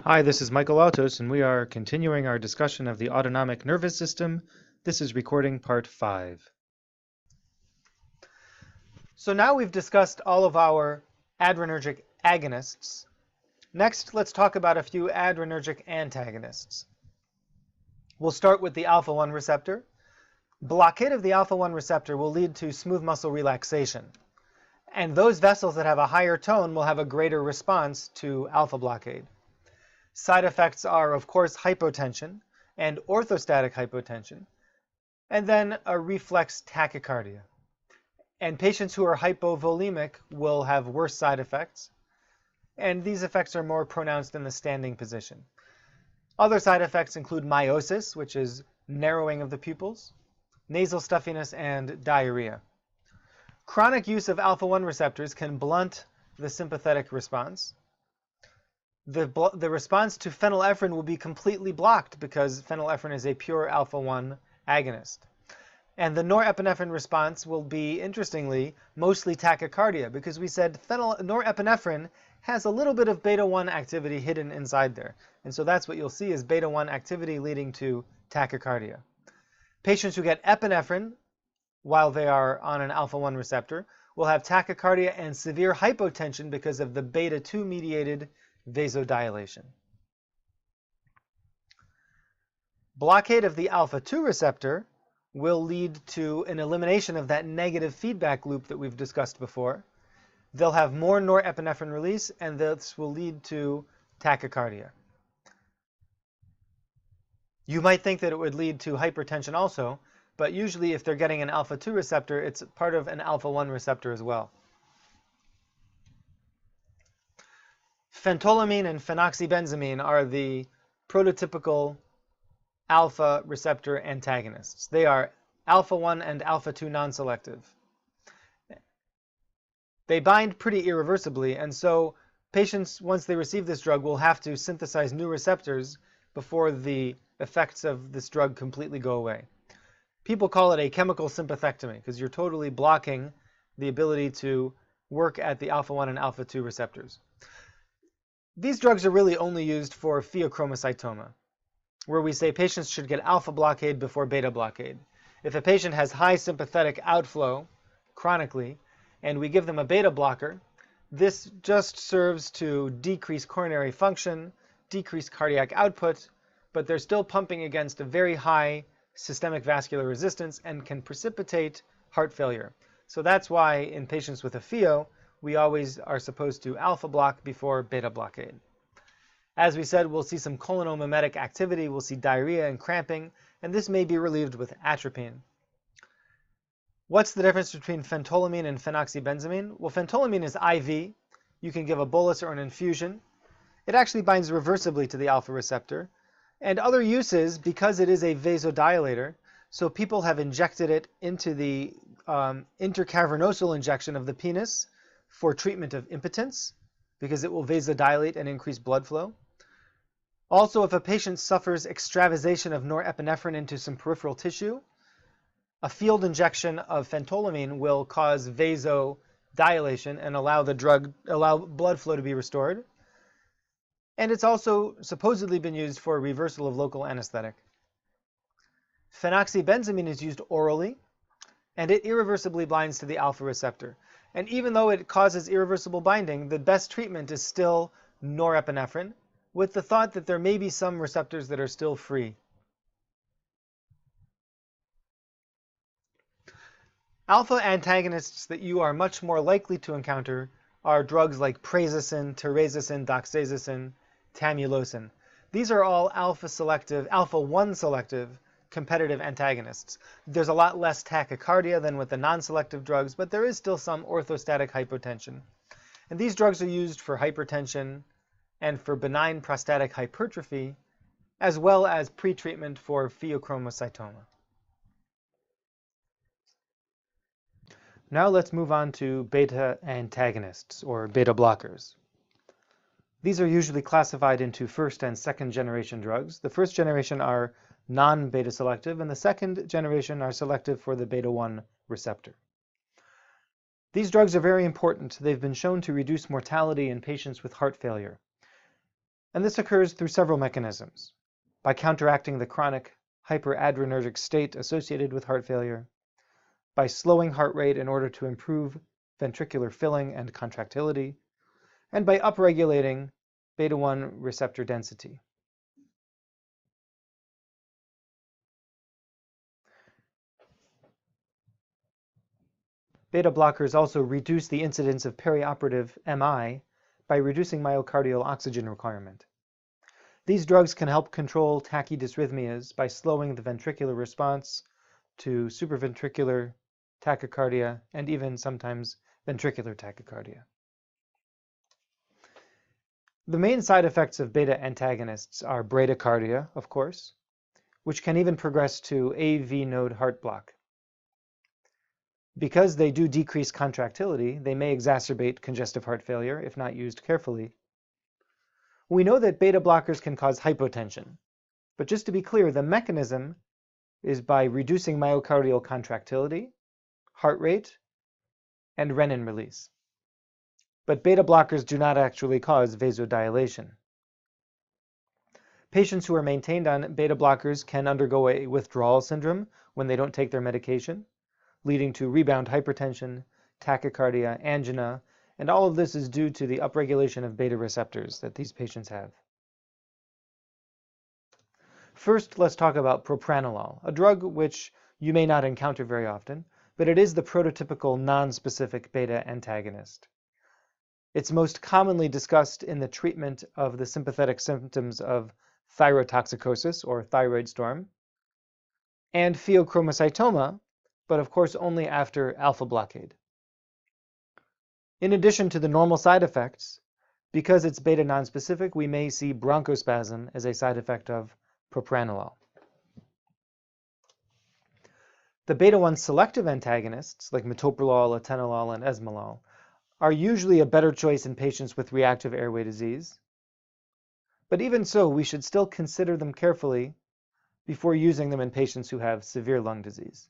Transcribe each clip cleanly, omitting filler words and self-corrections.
Hi, this is Michael Autos, and we are continuing our discussion of the autonomic nervous system. This is recording part 5. So now we've discussed all of our adrenergic agonists. Next, let's talk about a few adrenergic antagonists. We'll start with the alpha-1 receptor. Blockade of the alpha-1 receptor will lead to smooth muscle relaxation. And those vessels that have a higher tone will have a greater response to alpha blockade. Side effects are, of course, hypotension and orthostatic hypotension, and then a reflex tachycardia. And patients who are hypovolemic will have worse side effects, and these effects are more pronounced in the standing position. Other side effects include miosis, which is narrowing of the pupils, nasal stuffiness, and diarrhea. Chronic use of alpha-1 receptors can blunt the sympathetic response. The response to phenylephrine will be completely blocked because phenylephrine is a pure alpha-1 agonist. And the norepinephrine response will be, interestingly, mostly tachycardia because we said norepinephrine has a little bit of beta-1 activity hidden inside there. And so that's what you'll see is beta-1 activity leading to tachycardia. Patients who get epinephrine while they are on an alpha-1 receptor will have tachycardia and severe hypotension because of the beta-2 mediated vasodilation. Blockade of the alpha-2 receptor will lead to an elimination of that negative feedback loop that we've discussed before. They'll have more norepinephrine release, and this will lead to tachycardia. You might think that it would lead to hypertension also, but usually if they're getting an alpha-2 receptor, it's part of an alpha-1 receptor as well. Phentolamine and phenoxybenzamine are the prototypical alpha receptor antagonists. They are alpha-1 and alpha-2 non-selective. They bind pretty irreversibly, and so patients, once they receive this drug, will have to synthesize new receptors before the effects of this drug completely go away. People call it a chemical sympathectomy because you're totally blocking the ability to work at the alpha-1 and alpha-2 receptors. These drugs are really only used for pheochromocytoma, where we say patients should get alpha blockade before beta blockade. If a patient has high sympathetic outflow chronically, and we give them a beta blocker, this just serves to decrease coronary function, decrease cardiac output, but they're still pumping against a very high systemic vascular resistance and can precipitate heart failure. So that's why in patients with a pheo, we always are supposed to alpha block before beta blockade. As we said, we'll see some cholinergic activity, we'll see diarrhea and cramping, and this may be relieved with atropine. What's the difference between phentolamine and phenoxybenzamine? Well, phentolamine is IV. You can give a bolus or an infusion. It actually binds reversibly to the alpha receptor. And other uses, because it is a vasodilator, so people have injected it into the intercavernosal injection of the penis for treatment of impotence, because it will vasodilate and increase blood flow. Also, if a patient suffers extravasation of norepinephrine into some peripheral tissue, a field injection of phentolamine will cause vasodilation and allow blood flow to be restored. And it's also supposedly been used for reversal of local anesthetic. Phenoxybenzamine is used orally, and it irreversibly binds to the alpha receptor. And even though it causes irreversible binding, the best treatment is still norepinephrine, with the thought that there may be some receptors that are still free. Alpha antagonists that you are much more likely to encounter are drugs like prazosin, terazosin, doxazosin, tamsulosin. These are all alpha-1 selective competitive antagonists. There's a lot less tachycardia than with the non-selective drugs, but there is still some orthostatic hypotension. And these drugs are used for hypertension and for benign prostatic hypertrophy, as well as pretreatment for pheochromocytoma. Now let's move on to beta antagonists, or beta blockers. These are usually classified into first and second generation drugs. The first generation are non-beta selective, and the second generation are selective for the beta-1 receptor. These drugs are very important. They've been shown to reduce mortality in patients with heart failure. And this occurs through several mechanisms: by counteracting the chronic hyperadrenergic state associated with heart failure, by slowing heart rate in order to improve ventricular filling and contractility, and by upregulating beta-1 receptor density. Beta blockers also reduce the incidence of perioperative MI by reducing myocardial oxygen requirement. These drugs can help control tachydysrhythmias by slowing the ventricular response to supraventricular tachycardia and even sometimes ventricular tachycardia. The main side effects of beta antagonists are bradycardia, of course, which can even progress to AV node heart block. Because they do decrease contractility, they may exacerbate congestive heart failure if not used carefully. We know that beta blockers can cause hypotension, but just to be clear, the mechanism is by reducing myocardial contractility, heart rate, and renin release. But beta blockers do not actually cause vasodilation. Patients who are maintained on beta blockers can undergo a withdrawal syndrome when they don't take their medication, leading to rebound hypertension, tachycardia, angina, and all of this is due to the upregulation of beta receptors that these patients have. First, let's talk about propranolol, a drug which you may not encounter very often, but it is the prototypical non-specific beta antagonist. It's most commonly discussed in the treatment of the sympathetic symptoms of thyrotoxicosis, or thyroid storm, and pheochromocytoma, but of course only after alpha blockade. In addition to the normal side effects, because it's beta nonspecific, we may see bronchospasm as a side effect of propranolol. The beta-1 selective antagonists, like metoprolol, atenolol, and esmalal, are usually a better choice in patients with reactive airway disease. But even so, we should still consider them carefully before using them in patients who have severe lung disease.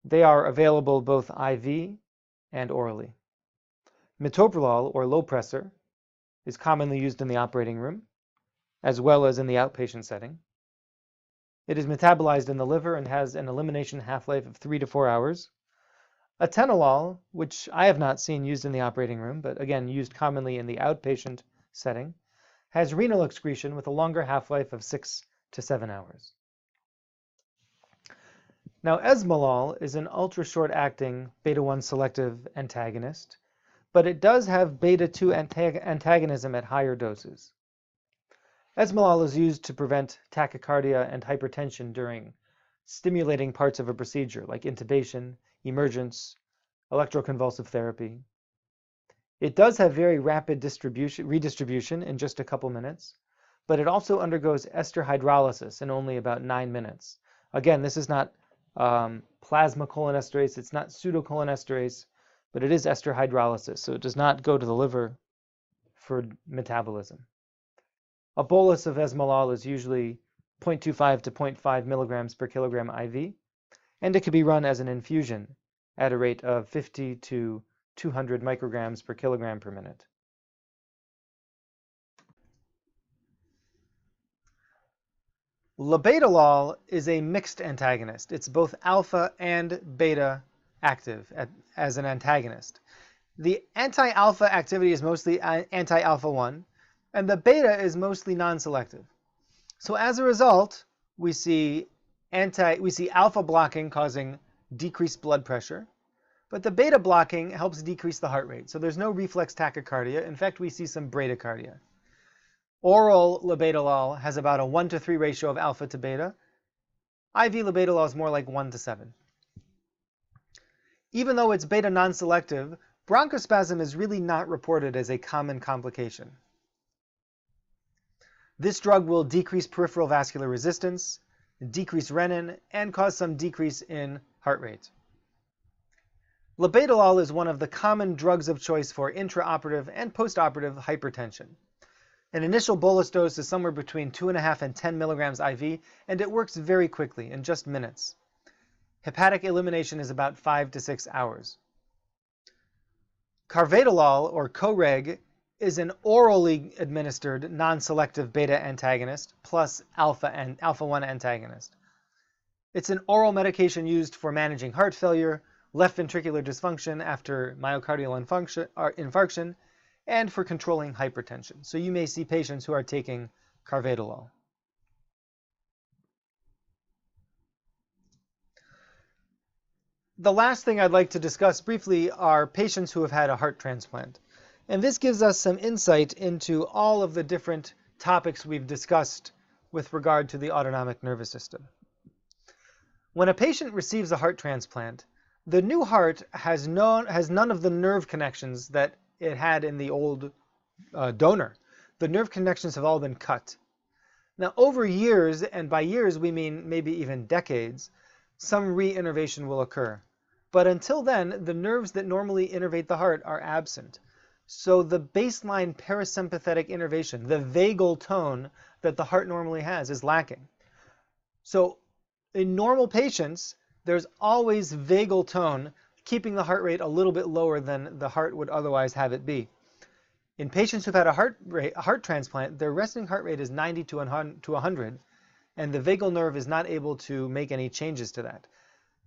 They are available both IV and orally. Metoprolol, or Lopressor, is commonly used in the operating room, as well as in the outpatient setting. It is metabolized in the liver and has an elimination half-life of 3 to 4 hours. Atenolol, which I have not seen used in the operating room, but again used commonly in the outpatient setting, has renal excretion with a longer half-life of 6 to 7 hours. Now, Esmalal is an ultra-short-acting beta-1 selective antagonist, but it does have beta-2 antagonism at higher doses. Esmalal is used to prevent tachycardia and hypertension during stimulating parts of a procedure like intubation, emergence, electroconvulsive therapy. It does have very rapid redistribution in just a couple minutes, but it also undergoes ester hydrolysis in only about 9 minutes. Again, this is not plasma cholinesterase, it's not pseudocholinesterase, but it is ester hydrolysis, so it does not go to the liver for metabolism. A bolus of Esmalal is usually 0.25 to 0.5 milligrams per kilogram IV, and it can be run as an infusion at a rate of 50 to 200 micrograms per kilogram per minute. Labetalol is a mixed antagonist. It's both alpha and beta active as an antagonist. The anti-alpha activity is mostly anti-alpha-1, and the beta is mostly non-selective. So as a result, we see alpha blocking causing decreased blood pressure, but the beta blocking helps decrease the heart rate. So there's no reflex tachycardia. In fact, we see some bradycardia. Oral labetalol has about a 1-to-3 ratio of alpha to beta. IV labetalol is more like 1-to-7. Even though it's beta non-selective, bronchospasm is really not reported as a common complication. This drug will decrease peripheral vascular resistance, decrease renin, and cause some decrease in heart rate. Labetalol is one of the common drugs of choice for intraoperative and postoperative hypertension. An initial bolus dose is somewhere between 2.5 and 10 milligrams IV, and it works very quickly, in just minutes. Hepatic elimination is about 5 to 6 hours. Carvedilol, or Coreg, is an orally administered non-selective beta antagonist plus alpha-1 antagonist. It's an oral medication used for managing heart failure, left ventricular dysfunction after myocardial infarction, and for controlling hypertension. So you may see patients who are taking carvedilol. The last thing I'd like to discuss briefly are patients who have had a heart transplant. And this gives us some insight into all of the different topics we've discussed with regard to the autonomic nervous system. When a patient receives a heart transplant, the new heart has none of the nerve connections that it had in the old donor. The nerve connections have all been cut. Now, over years, and by years we mean maybe even decades, some reinnervation will occur. But until then, the nerves that normally innervate the heart are absent. So the baseline parasympathetic innervation, the vagal tone that the heart normally has, is lacking. So in normal patients, there's always vagal tone, keeping the heart rate a little bit lower than the heart would otherwise have it be. In patients who've had a heart transplant, their resting heart rate is 90 to 100, and the vagal nerve is not able to make any changes to that.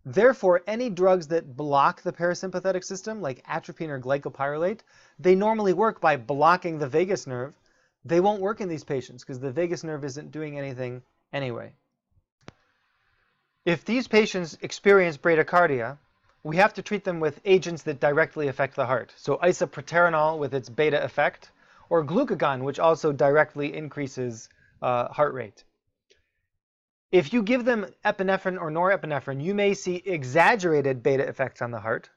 Therefore, any drugs that block the parasympathetic system, like atropine or glycopyrrolate, they normally work by blocking the vagus nerve. They won't work in these patients because the vagus nerve isn't doing anything anyway. If these patients experience bradycardia, we have to treat them with agents that directly affect the heart. So isoproterenol with its beta effect, or glucagon, which also directly increases heart rate. If you give them epinephrine or norepinephrine, you may see exaggerated beta effects on the heart.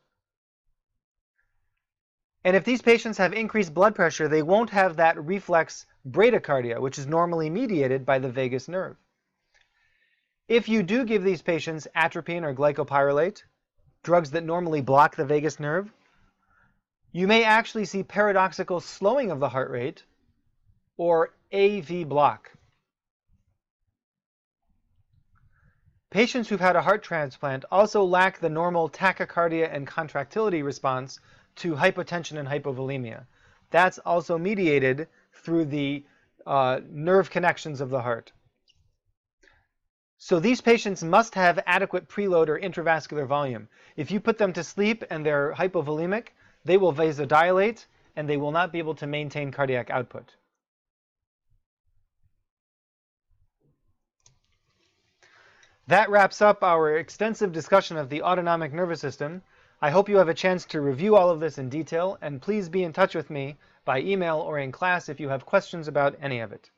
And if these patients have increased blood pressure, they won't have that reflex bradycardia, which is normally mediated by the vagus nerve. If you do give these patients atropine or glycopyrrolate, drugs that normally block the vagus nerve, you may actually see paradoxical slowing of the heart rate, or AV block. Patients who've had a heart transplant also lack the normal tachycardia and contractility response to hypotension and hypovolemia. That's also mediated through the nerve connections of the heart. So these patients must have adequate preload or intravascular volume. If you put them to sleep and they're hypovolemic, they will vasodilate and they will not be able to maintain cardiac output. That wraps up our extensive discussion of the autonomic nervous system. I hope you have a chance to review all of this in detail, and please be in touch with me by email or in class if you have questions about any of it.